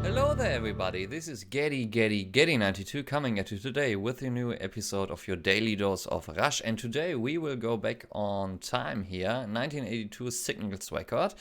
Hello there, everybody. This is Getty92 coming at you today with a new episode of your daily dose of Rush. And today we will go back on time here, 1982 Signals record.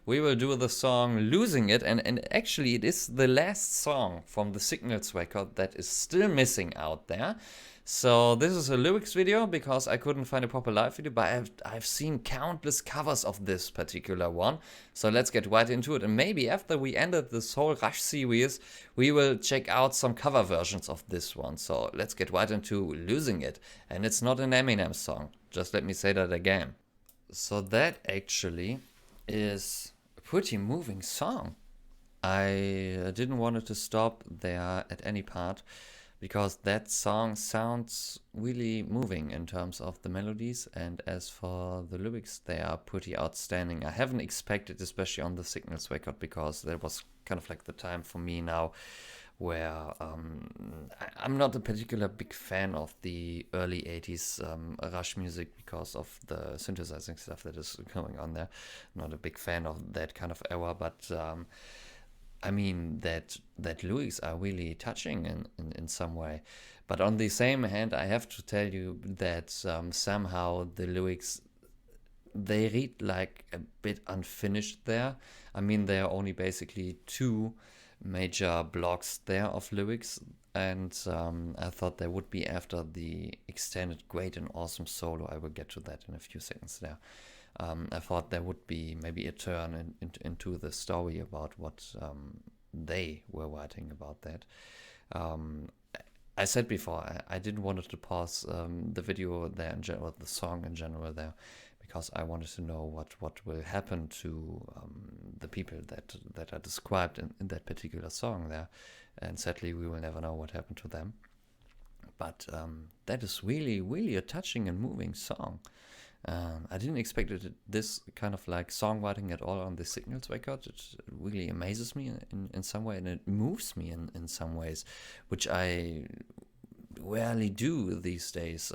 We will do the song Losing It, and actually, it is the last song from the Signals record that is still missing out there. So this is a lyrics video because I couldn't find a proper live video, but I've seen countless covers of this particular one. So let's get right into it. And maybe after we ended this whole Rush series, we will check out some cover versions of this one. So let's get right into Losing It. And it's not an Eminem song. Just let me say that again. So that actually is a pretty moving song. I didn't want it to stop there at any part, because that song sounds really moving in terms of the melodies, and as for the lyrics, they are pretty outstanding. I haven't expected, especially on the Signals record, because that was kind of like the time for me now where I'm not a particular big fan of the early 80s Rush music because of the synthesizing stuff that is going on there. Not a big fan of that kind of era, but I mean that lyrics are really touching in some way. But on the same hand, I have to tell you that somehow the lyrics, they read like a bit unfinished there. I mean, there are only basically two major blocks there of lyrics, and I thought there would be after the extended great and awesome solo. I will get to that in a few seconds there. I thought there would be maybe a turn into the story about what they were writing about that. Um, I said before, I didn't want to pause the video there in general, the song in general there, because I wanted to know what will happen to the people that are described in that particular song there. And sadly, we will never know what happened to them. But that is really, really a touching and moving song. I didn't expect this kind of like songwriting at all on the Signals record. It really amazes me in some way, and it moves me in some ways, which I rarely do these days.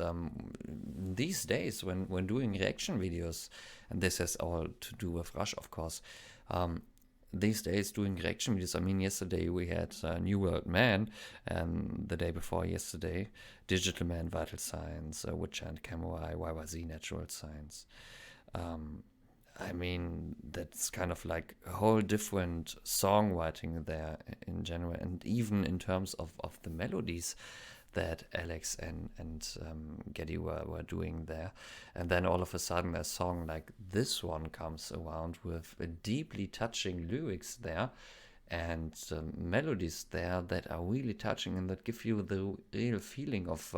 These days, when doing reaction videos, and this has all to do with Rush, of course. These days, doing reaction videos, I mean, yesterday we had New World Man, and the day before yesterday, Digital Man, Vital Signs, Witcher and Camurai, YYZ, Natural Science. I mean, that's kind of like a whole different songwriting there in general, and even in terms of the melodies that Alex and Geddy were doing there. And then all of a sudden a song like this one comes around with a deeply touching lyrics there, and melodies there that are really touching and that give you the real feeling of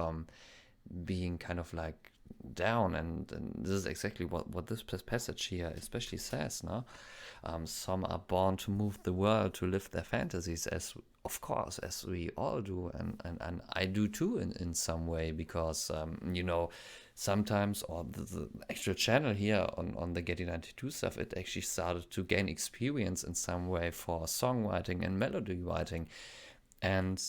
being kind of like down. And this is exactly what this passage here especially says. No, some are born to move the world, to live their fantasies, as of course as we all do, and I do too in some way, because sometimes, or the actual channel here on the Getty92 stuff, it actually started to gain experience in some way for songwriting and melody writing. And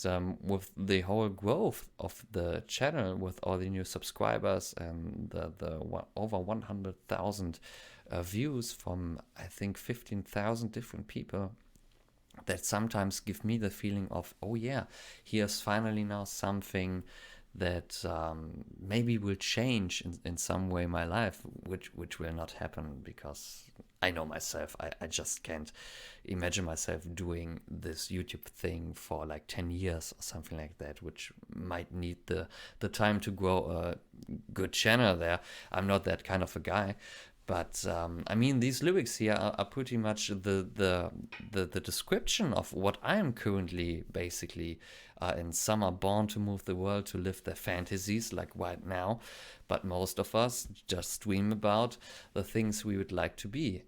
with the whole growth of the channel, with all the new subscribers and the over 100,000 views from, I think, 15,000 different people, that sometimes give me the feeling of, oh yeah, here's finally now something that maybe will change in some way my life, which will not happen, because I know myself, I just can't imagine myself doing this YouTube thing for like 10 years or something like that, which might need the time to grow a good channel there. I'm not that kind of a guy. But I mean, these lyrics here are pretty much the description of what I am currently basically in. Some are born to move the world, to live their fantasies, like right now. But most of us just dream about the things we would like to be.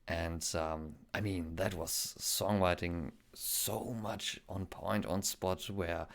And I mean, that was songwriting so much on point, on spot, where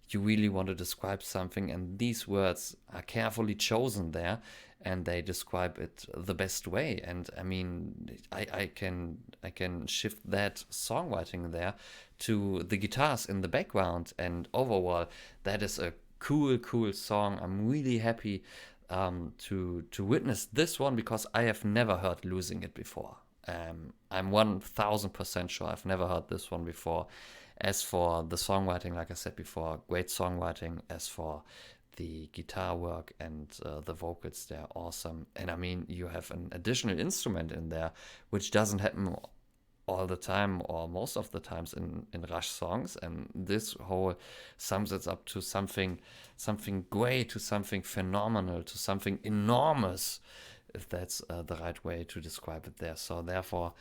you really want to describe something, and these words are carefully chosen there, and they describe it the best way. And I mean, I can shift that songwriting there to the guitars in the background, and overall, that is a cool song. I'm really happy to witness this one, because I have never heard Losing It before. I'm 1000% sure I've never heard this one before. As for the songwriting, like I said before, great songwriting. As for the guitar work and the vocals, they're awesome. And I mean, you have an additional instrument in there, which doesn't happen all the time or most of the times in Rush songs, and this whole sums it up to something great, to something phenomenal, to something enormous, if that's the right way to describe it there. So therefore,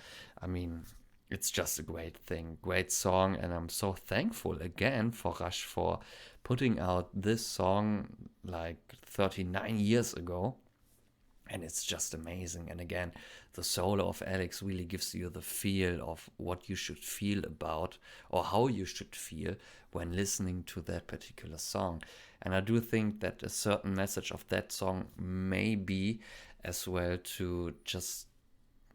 I mean, it's just a great thing, great song, and I'm so thankful again for Rush for putting out this song like 39 years ago. And it's just amazing. And again, the solo of Alex really gives you the feel of what you should feel about, or how you should feel when listening to that particular song. And I do think that a certain message of that song may be as well to just,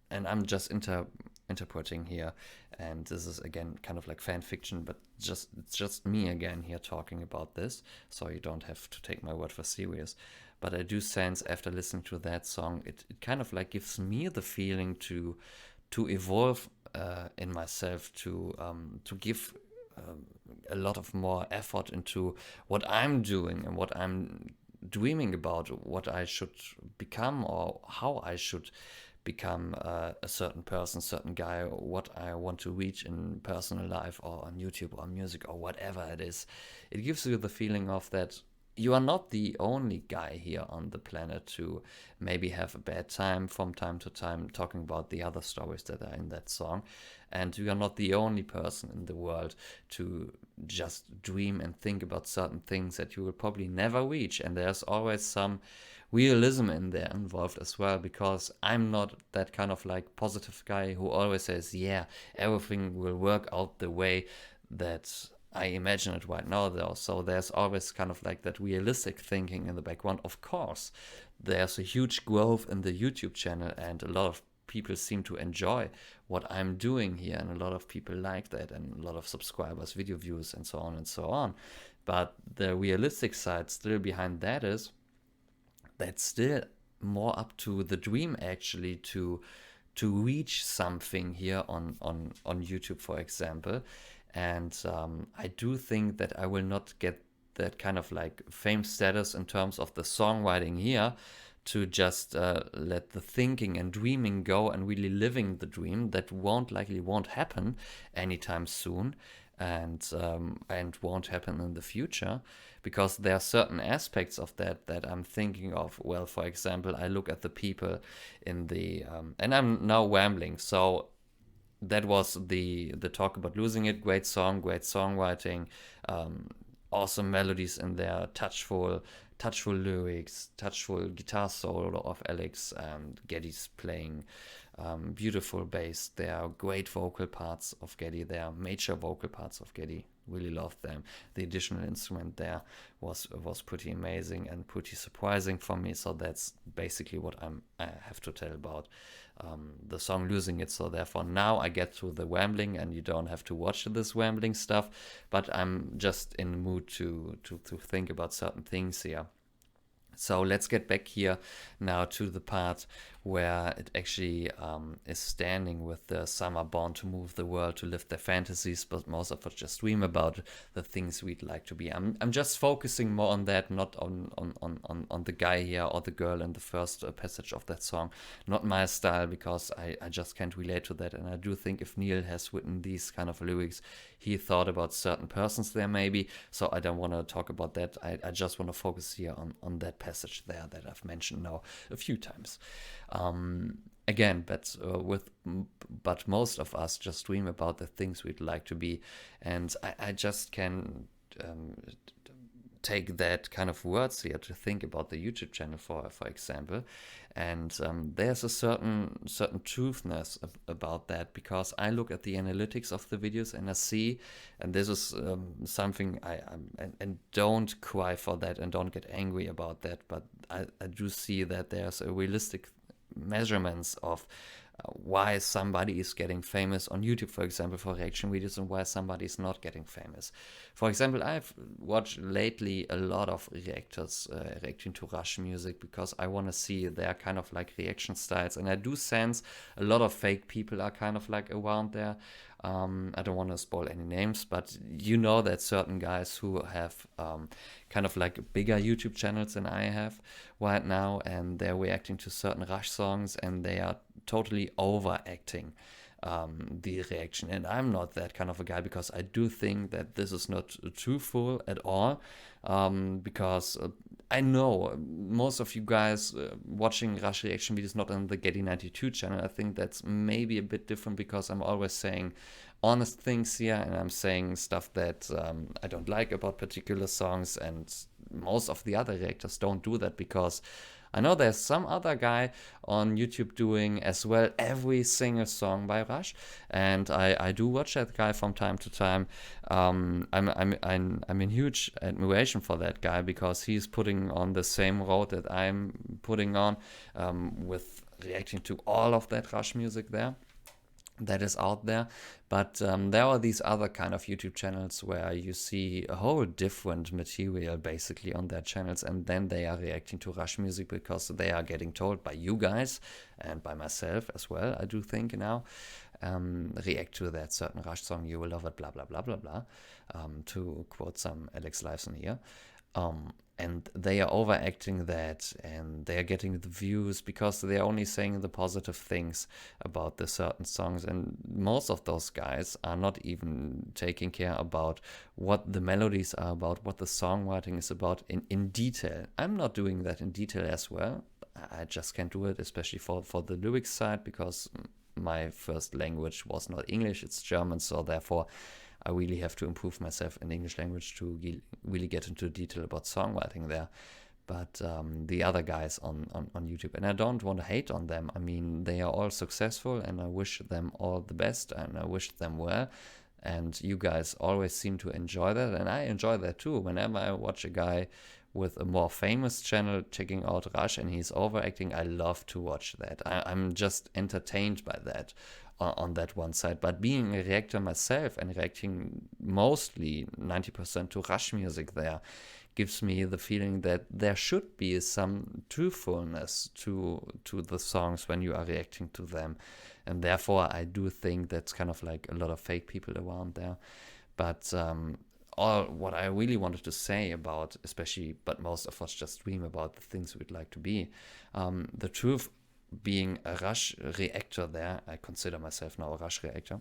and I'm just interpreting here, and this is again kind of like fan fiction, but it's just me again here talking about this, so you don't have to take my word for serious. But I do sense after listening to that song, it kind of like gives me the feeling to evolve in myself, to give a lot of more effort into what I'm doing and what I'm dreaming about, what I should become or how I should become a certain person, certain guy, or what I want to reach in personal life or on YouTube or music or whatever it is. It gives you the feeling of that you are not the only guy here on the planet to maybe have a bad time from time to time talking about the other stories that are in that song. And you are not the only person in the world to just dream and think about certain things that you will probably never reach. And there's always some realism in there involved as well, because I'm not that kind of like positive guy who always says, yeah, everything will work out the way that I imagine it right now, though. So there's always kind of like that realistic thinking in the background. Of course, there's a huge growth in the YouTube channel, and a lot of people seem to enjoy what I'm doing here, and a lot of people like that, and a lot of subscribers, video views, and so on and so on. But the realistic side still behind that is that's still more up to the dream actually to reach something here on YouTube, for example. And I do think that I will not get that kind of like fame status in terms of the songwriting here to just let the thinking and dreaming go and really living the dream. That likely won't happen anytime soon, and won't happen in the future, because there are certain aspects of that I'm thinking of. Well, for example, I look at the people in the and I'm now rambling, so that was the talk about Losing It. Great song, great songwriting, awesome melodies in there, touchful lyrics, touchful guitar solo of Alex, and Geddy's playing beautiful bass. There are great vocal parts of Geddy. There are major vocal parts of Geddy. Really loved them. The additional instrument there was pretty amazing and pretty surprising for me. So that's basically what I have to tell about the song Losing It. So therefore now I get to the rambling, and you don't have to watch this rambling stuff, but I'm just in the mood to think about certain things here. So let's get back here now to the part where it actually is standing with the some are born to move the world, to live their fantasies, but most of us just dream about the things we'd like to be. I'm just focusing more on that, not on the guy here or the girl in the first passage of that song. Not my style, because I just can't relate to that. And I do think if Neil has written these kind of lyrics, he thought about certain persons there maybe. So I don't want to talk about that. I just want to focus here on that passage there that I've mentioned now a few times. Again, but most of us just dream about the things we'd like to be, and I just can take that kind of words here to think about the YouTube channel, for example, and there's a certain truthness about that, because I look at the analytics of the videos and I see, and this is something and don't cry for that and don't get angry about that, but I do see that there's a realistic measurements of why somebody is getting famous on YouTube, for example, for reaction videos, and why somebody is not getting famous. For example, I've watched lately a lot of reactors reacting to Rush music, because I want to see their kind of like reaction styles, and I do sense a lot of fake people are kind of like around there. I don't want to spoil any names, but you know that certain guys who have kind of like bigger YouTube channels than I have right now, and they're reacting to certain Rush songs, and they are totally overacting the reaction. And I'm not that kind of a guy, because I do think that this is not truthful at all, because I know most of you guys watching Rush reaction videos not on the Getty92 channel. I think that's maybe a bit different, because I'm always saying honest things here, and I'm saying stuff that I don't like about particular songs, and most of the other reactors don't do that, because I know there's some other guy on YouTube doing as well every single song by Rush, and I do watch that guy from time to time. I'm in huge admiration for that guy, because he's putting on the same road that I'm putting on, with reacting to all of that Rush music that is out there. But there are these other kind of YouTube channels where you see a whole different material basically on their channels, and then they are reacting to Rush music because they are getting told by you guys and by myself as well, I do think now, react to that certain Rush song, you will love it, blah blah blah blah blah, to quote some Alex Lifeson here. And they are overacting that, and they are getting the views because they are only saying the positive things about the certain songs, and most of those guys are not even taking care about what the melodies are about, what the songwriting is about in detail. I'm not doing that in detail as well. I just can't do it, especially for the lyrics side, because my first language was not English, it's German, so therefore I really have to improve myself in English language to really get into detail about songwriting there. But the other guys on YouTube, and I don't want to hate on them. I mean, they are all successful, and I wish them all the best, and I wish them well. And you guys always seem to enjoy that, and I enjoy that too. Whenever I watch a guy with a more famous channel checking out Rush and he's overacting, I love to watch that. I'm just entertained by that on that one side. But being a reactor myself and reacting mostly 90% to Rush music there gives me the feeling that there should be some truthfulness to the songs when you are reacting to them. And therefore, I do think that's kind of like a lot of fake people around there. But all what I really wanted to say about, especially, but most of us just dream about the things we'd like to be. The truth being a Rush reactor there, I consider myself now a Rush reactor.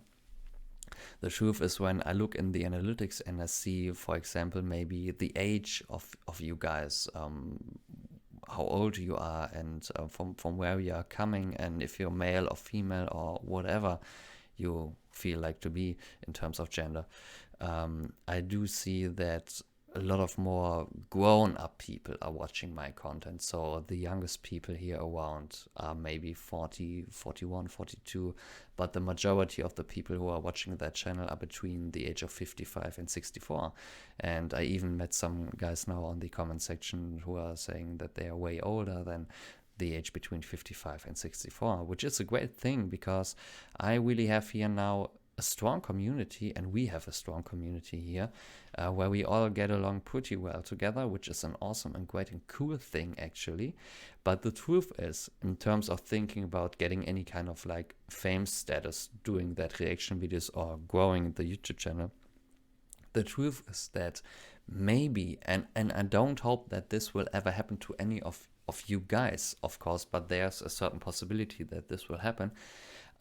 The truth is, when I look in the analytics and I see, for example, maybe the age of you guys, how old you are, and from where you are coming, and if you're male or female or whatever you feel like to be in terms of gender, I do see that a lot of more grown-up people are watching my content. So the youngest people here around are maybe 40, 41, 42, but the majority of the people who are watching that channel are between the age of 55 and 64. And I even met some guys now on the comment section who are saying that they are way older than the age between 55 and 64, which is a great thing, because I really have here now a strong community, and we have a strong community here, where we all get along pretty well together, which is an awesome and great and cool thing actually. But the truth is, in terms of thinking about getting any kind of like fame status doing that reaction videos or growing the YouTube channel, the truth is that maybe, and I don't hope that this will ever happen to any of you guys, of course, but there's a certain possibility that this will happen.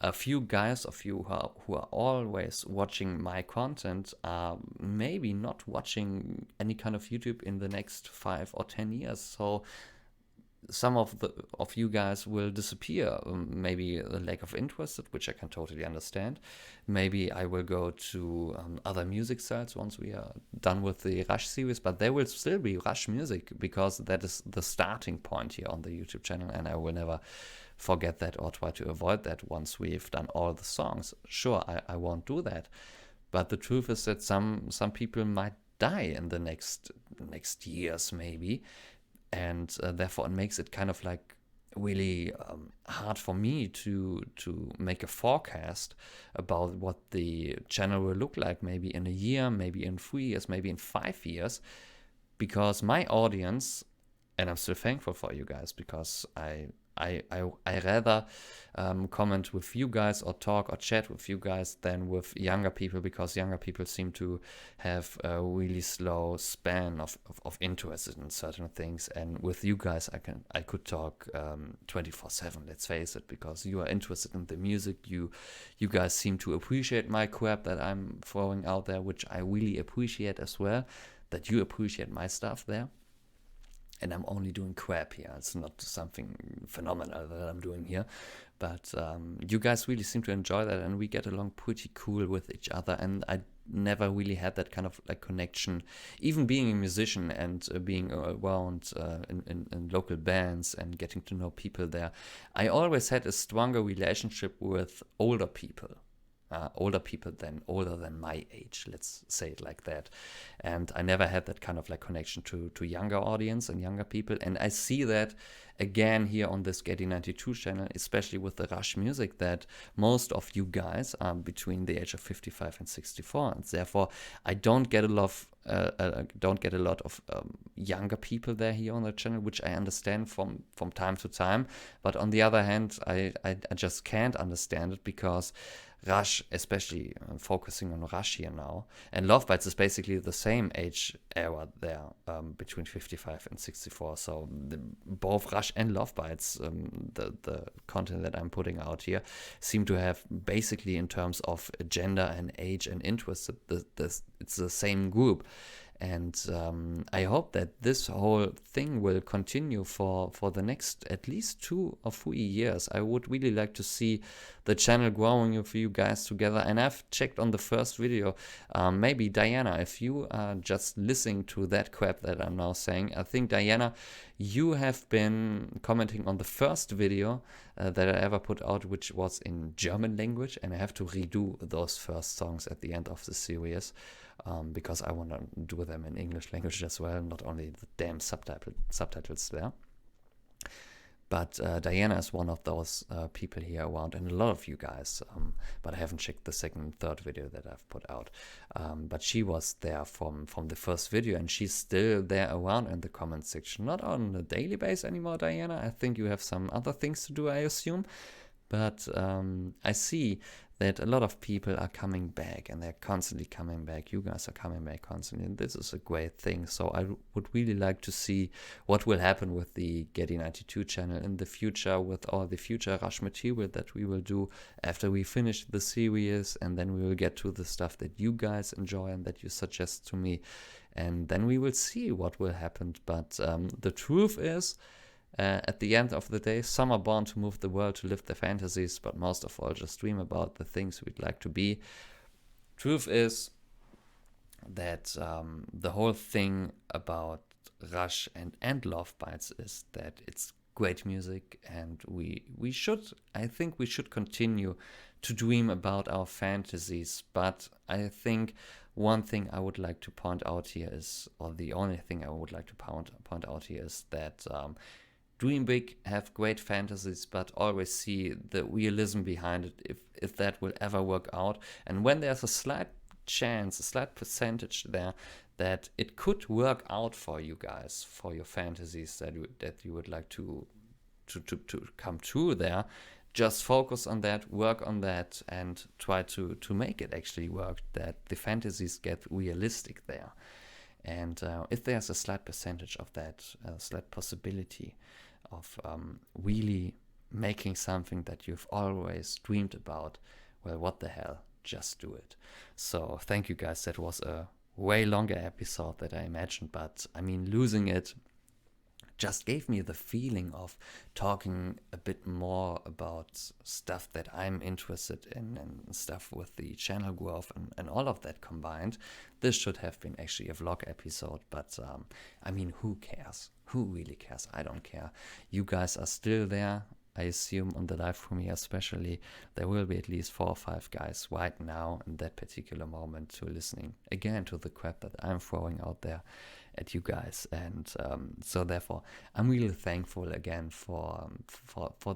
A few guys of you who are always watching my content are maybe not watching any kind of YouTube in the next 5 or 10 years. So some of you guys will disappear. Maybe a lack of interest, which I can totally understand. Maybe I will go to other music sites once we are done with the Rush series, but there will still be Rush music, because that is the starting point here on the YouTube channel, and I will never forget that or try to avoid that once we've done all the songs. Sure, I won't do that. But the truth is that some people might die in the next years maybe, and therefore it makes it kind of like really hard for me to make a forecast about what the channel will look like maybe in a year, maybe in 3 years, maybe in 5 years, because my audience, and I'm still thankful for you guys, because I I rather comment with you guys or talk or chat with you guys than with younger people, because younger people seem to have a really slow span of interest in certain things. And with you guys, I could talk 24/7. Let's face it, because you are interested in the music. You guys seem to appreciate my crap that I'm throwing out there, which I really appreciate as well. That you appreciate my stuff there. And I'm only doing crap here. It's not something phenomenal that I'm doing here. But you guys really seem to enjoy that, and we get along pretty cool with each other. And I never really had that kind of like connection, even being a musician and being around in local bands and getting to know people there. I always had a stronger relationship with older people. Older than my age, let's say it like that. And I never had that kind of like connection to younger audience and younger people. And I see that again here on this Getty92 channel, especially with the Rush music, that most of you guys are between the age of 55 and 64, and therefore I don't get a lot of younger people there here on the channel, which I understand from time to time. But on the other hand, I just can't understand it, because Rush, especially focusing on Rush here now, and Love Bites is basically the same age era there, between 55 and 64. So both Rush and Love Bites, the content that I'm putting out here, seem to have basically, in terms of gender and age and interest, it's the same group. And I hope that this whole thing will continue for the next at least 2 or 3 years. I would really like to see the channel growing with you guys together. And I've checked on the first video. Maybe Diana, if you are just listening to that crap that I'm now saying, I think, Diana, you have been commenting on the first video that I ever put out, which was in German language. And I have to redo those first songs at the end of the series. Because I want to do them in English language as well, not only the damn subtitles there. But Diana is one of those people here around, and a lot of you guys, but I haven't checked the second and third video that I've put out. But she was there from the first video, and she's still there around in the comment section. Not on a daily basis anymore, Diana. I think you have some other things to do, I assume. But I see that a lot of people are coming back, and they're constantly coming back. You guys are coming back constantly, and this is a great thing. So I would really like to see what will happen with the Getty92 channel in the future, with all the future Rush material that we will do after we finish the series, and then we will get to the stuff that you guys enjoy and that you suggest to me, and then we will see what will happen. But the truth is, at the end of the day, some are born to move the world, to live their fantasies, but most of all just dream about the things we'd like to be. Truth is that the whole thing about Rush and Love Bites is that it's great music, and I think we should continue to dream about our fantasies. But I think one thing I would like to point out here is, or the only thing I would like to point out here is that dream big, have great fantasies, but always see the realism behind it, if that will ever work out. And when there's a slight chance, a slight percentage there that it could work out for you guys, for your fantasies that you would like to come true there, just focus on that, work on that, and try to make it actually work, that the fantasies get realistic there. And if there's a slight percentage of that, a slight possibility of really making something that you've always dreamed about, well, what the hell, just do it. So thank you guys. That was a way longer episode than I imagined, but I mean, losing it just gave me the feeling of talking a bit more about stuff that I'm interested in, and stuff with the channel growth and all of that combined. This should have been actually a vlog episode, but I mean, who cares? Who really cares? I don't care. You guys are still there. I assume on the live from here especially, there will be at least 4 or 5 guys right now in that particular moment to listening again to the crap that I'm throwing out there at you guys. And so therefore, I'm really thankful again for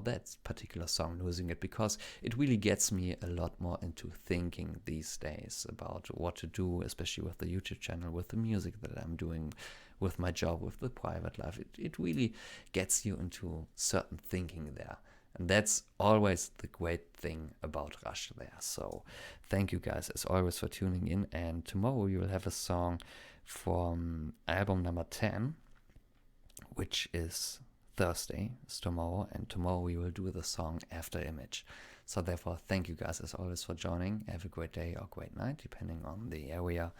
that particular song, Losing It, because it really gets me a lot more into thinking these days about what to do, especially with the YouTube channel, with the music that I'm doing, with my job, with the private life. It really gets you into certain thinking there. And that's always the great thing about Rush there. So thank you guys as always for tuning in. And tomorrow you will have a song from album number 10, which is Thursday, is tomorrow. And tomorrow we will do the song After Image. So therefore, thank you guys as always for joining. Have a great day or great night, depending on the area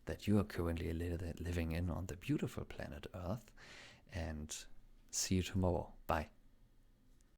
that you are currently living in on the beautiful planet Earth. And see you tomorrow. Bye.